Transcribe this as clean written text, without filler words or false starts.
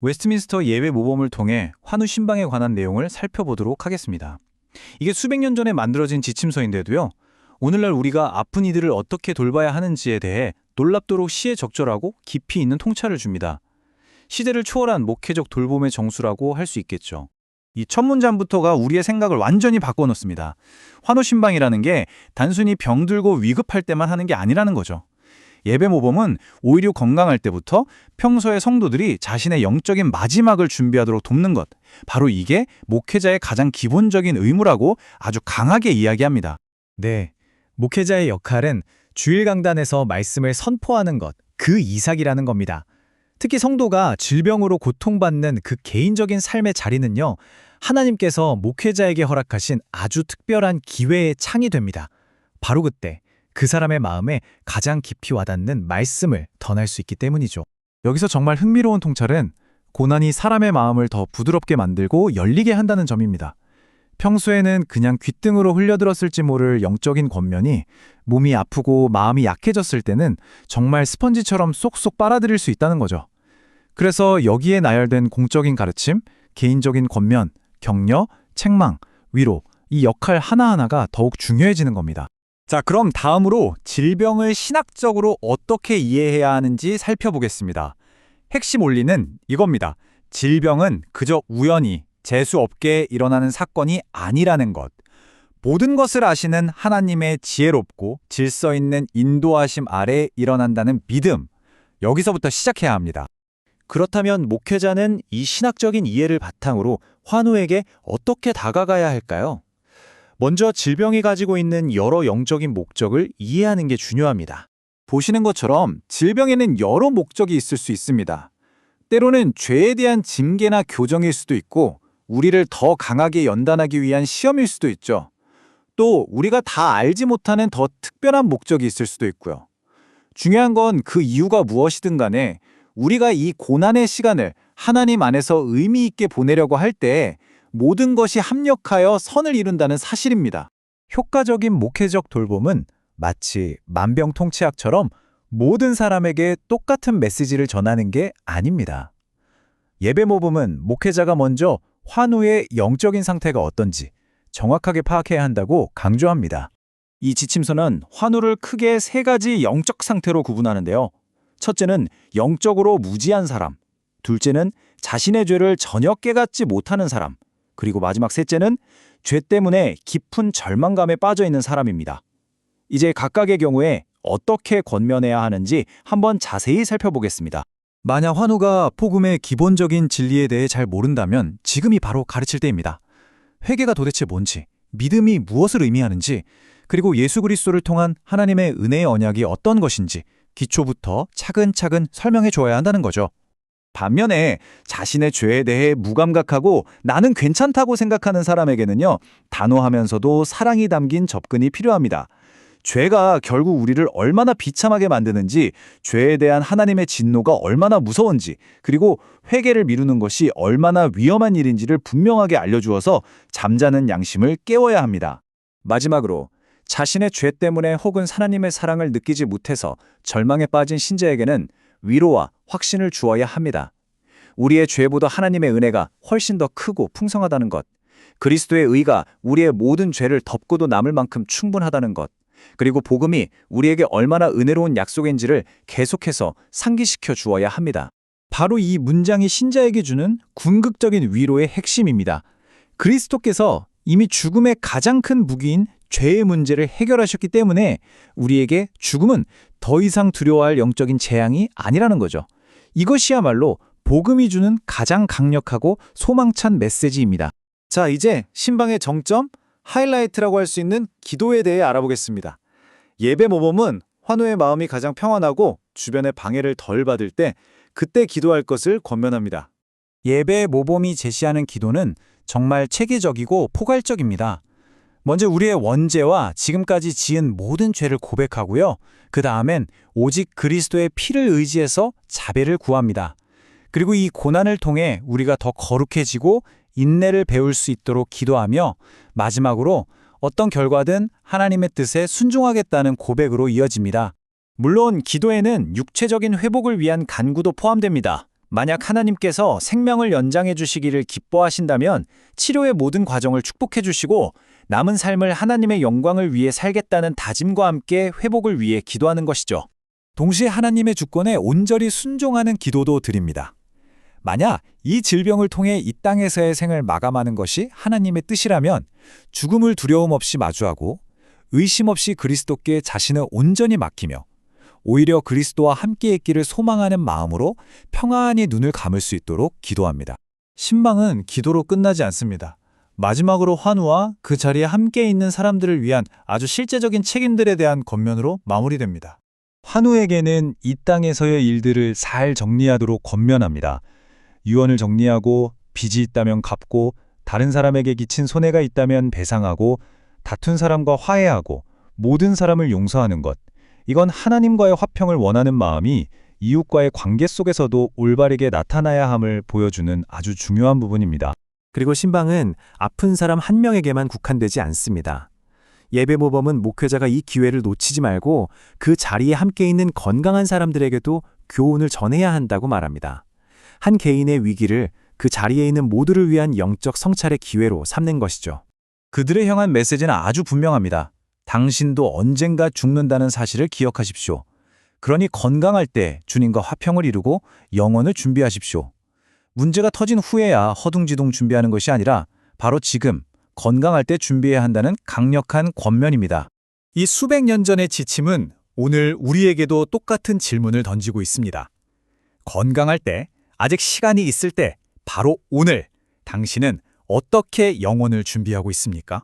웨스트민스터 예외 모범을 통해 환우 신방에 관한 내용을 살펴보도록 하겠습니다. 이게 수백 년 전에 만들어진 지침서인데도요. 오늘날 우리가 아픈 이들을 어떻게 돌봐야 하는지에 대해 놀랍도록 시에 적절하고 깊이 있는 통찰을 줍니다. 시대를 초월한 목회적 돌봄의 정수라고 할 수 있겠죠. 이 첫 문장부터가 우리의 생각을 완전히 바꿔놓습니다. 환우 신방이라는 게 단순히 병들고 위급할 때만 하는 게 아니라는 거죠. 예배 모범은 오히려 건강할 때부터 평소에 성도들이 자신의 영적인 마지막을 준비하도록 돕는 것, 바로 이게 목회자의 가장 기본적인 의무라고 아주 강하게 이야기합니다. 네, 목회자의 역할은 주일 강단에서 말씀을 선포하는 것, 그 이삭이라는 겁니다. 특히 성도가 질병으로 고통받는 그 개인적인 삶의 자리는요, 하나님께서 목회자에게 허락하신 아주 특별한 기회의 창이 됩니다. 바로 그때 그 사람의 마음에 가장 깊이 와닿는 말씀을 전할 수 있기 때문이죠. 여기서 정말 흥미로운 통찰은 고난이 사람의 마음을 더 부드럽게 만들고 열리게 한다는 점입니다. 평소에는 그냥 귓등으로 흘려들었을지 모를 영적인 권면이 몸이 아프고 마음이 약해졌을 때는 정말 스펀지처럼 쏙쏙 빨아들일 수 있다는 거죠. 그래서 여기에 나열된 공적인 가르침, 개인적인 권면, 격려, 책망, 위로, 이 역할 하나하나가 더욱 중요해지는 겁니다. 자, 그럼 다음으로 질병을 신학적으로 어떻게 이해해야 하는지 살펴보겠습니다. 핵심 원리는 이겁니다. 질병은 그저 우연히 재수 없게 일어나는 사건이 아니라는 것. 모든 것을 아시는 하나님의 지혜롭고 질서 있는 인도하심 아래 일어난다는 믿음. 여기서부터 시작해야 합니다. 그렇다면 목회자는 이 신학적인 이해를 바탕으로 환우에게 어떻게 다가가야 할까요? 먼저 질병이 가지고 있는 여러 영적인 목적을 이해하는 게 중요합니다. 보시는 것처럼 질병에는 여러 목적이 있을 수 있습니다. 때로는 죄에 대한 징계나 교정일 수도 있고 우리를 더 강하게 연단하기 위한 시험일 수도 있죠. 또 우리가 다 알지 못하는 더 특별한 목적이 있을 수도 있고요. 중요한 건 그 이유가 무엇이든 간에 우리가 이 고난의 시간을 하나님 안에서 의미 있게 보내려고 할 때 모든 것이 합력하여 선을 이룬다는 사실입니다. 효과적인 목회적 돌봄은 마치 만병통치약처럼 모든 사람에게 똑같은 메시지를 전하는 게 아닙니다. 예배 모범은 목회자가 먼저 환우의 영적인 상태가 어떤지 정확하게 파악해야 한다고 강조합니다. 이 지침서는 환우를 크게 세 가지 영적 상태로 구분하는데요. 첫째는 영적으로 무지한 사람, 둘째는 자신의 죄를 전혀 깨닫지 못하는 사람, 그리고 마지막 셋째는 죄 때문에 깊은 절망감에 빠져 있는 사람입니다. 이제 각각의 경우에 어떻게 권면해야 하는지 한번 자세히 살펴보겠습니다. 만약 환우가 복음의 기본적인 진리에 대해 잘 모른다면 지금이 바로 가르칠 때입니다. 회개가 도대체 뭔지, 믿음이 무엇을 의미하는지, 그리고 예수 그리스도를 통한 하나님의 은혜의 언약이 어떤 것인지 기초부터 차근차근 설명해 줘야 한다는 거죠. 반면에 자신의 죄에 대해 무감각하고 나는 괜찮다고 생각하는 사람에게는요, 단호하면서도 사랑이 담긴 접근이 필요합니다. 죄가 결국 우리를 얼마나 비참하게 만드는지, 죄에 대한 하나님의 진노가 얼마나 무서운지, 그리고 회개를 미루는 것이 얼마나 위험한 일인지를 분명하게 알려주어서 잠자는 양심을 깨워야 합니다. 마지막으로 자신의 죄 때문에 혹은 하나님의 사랑을 느끼지 못해서 절망에 빠진 신자에게는 위로와 확신을 주어야 합니다. 우리의 죄보다 하나님의 은혜가 훨씬 더 크고 풍성하다는 것, 그리스도의 의가 우리의 모든 죄를 덮고도 남을 만큼 충분하다는 것, 그리고 복음이 우리에게 얼마나 은혜로운 약속인지를 계속해서 상기시켜 주어야 합니다. 바로 이 문장이 신자에게 주는 궁극적인 위로의 핵심입니다. 그리스도께서 이미 죽음의 가장 큰 무기인 죄의 문제를 해결하셨기 때문에 우리에게 죽음은 더 이상 두려워할 영적인 재앙이 아니라는 거죠. 이것이야말로 복음이 주는 가장 강력하고 소망찬 메시지입니다. 자, 이제 신방의 정점, 하이라이트라고 할 수 있는 기도에 대해 알아보겠습니다. 예배 모범은 환우의 마음이 가장 평안하고 주변의 방해를 덜 받을 때 그때 기도할 것을 권면합니다. 예배 모범이 제시하는 기도는 정말 체계적이고 포괄적입니다. 먼저 우리의 원죄와 지금까지 지은 모든 죄를 고백하고요. 그 다음엔 오직 그리스도의 피를 의지해서 자배를 구합니다. 그리고 이 고난을 통해 우리가 더 거룩해지고 인내를 배울 수 있도록 기도하며 마지막으로 어떤 결과든 하나님의 뜻에 순종하겠다는 고백으로 이어집니다. 물론 기도에는 육체적인 회복을 위한 간구도 포함됩니다. 만약 하나님께서 생명을 연장해 주시기를 기뻐하신다면 치료의 모든 과정을 축복해 주시고 남은 삶을 하나님의 영광을 위해 살겠다는 다짐과 함께 회복을 위해 기도하는 것이죠. 동시에 하나님의 주권에 온전히 순종하는 기도도 드립니다. 만약 이 질병을 통해 이 땅에서의 생을 마감하는 것이 하나님의 뜻이라면 죽음을 두려움 없이 마주하고 의심 없이 그리스도께 자신을 온전히 맡기며 오히려 그리스도와 함께 있기를 소망하는 마음으로 평안히 눈을 감을 수 있도록 기도합니다. 신방은 기도로 끝나지 않습니다. 마지막으로 환우와 그 자리에 함께 있는 사람들을 위한 아주 실제적인 책임들에 대한 권면으로 마무리됩니다. 환우에게는 이 땅에서의 일들을 잘 정리하도록 권면합니다. 유언을 정리하고 빚이 있다면 갚고 다른 사람에게 끼친 손해가 있다면 배상하고 다툰 사람과 화해하고 모든 사람을 용서하는 것. 이건 하나님과의 화평을 원하는 마음이 이웃과의 관계 속에서도 올바르게 나타나야 함을 보여주는 아주 중요한 부분입니다. 그리고 신방은 아픈 사람 한 명에게만 국한되지 않습니다. 예배 모범은 목회자가 이 기회를 놓치지 말고 그 자리에 함께 있는 건강한 사람들에게도 교훈을 전해야 한다고 말합니다. 한 개인의 위기를 그 자리에 있는 모두를 위한 영적 성찰의 기회로 삼는 것이죠. 그들을 향한 메시지는 아주 분명합니다. 당신도 언젠가 죽는다는 사실을 기억하십시오. 그러니 건강할 때 주님과 화평을 이루고 영혼을 준비하십시오. 문제가 터진 후에야 허둥지둥 준비하는 것이 아니라 바로 지금 건강할 때 준비해야 한다는 강력한 권면입니다. 이 수백 년 전의 지침은 오늘 우리에게도 똑같은 질문을 던지고 있습니다. 건강할 때, 아직 시간이 있을 때, 바로 오늘, 당신은 어떻게 영혼을 준비하고 있습니까?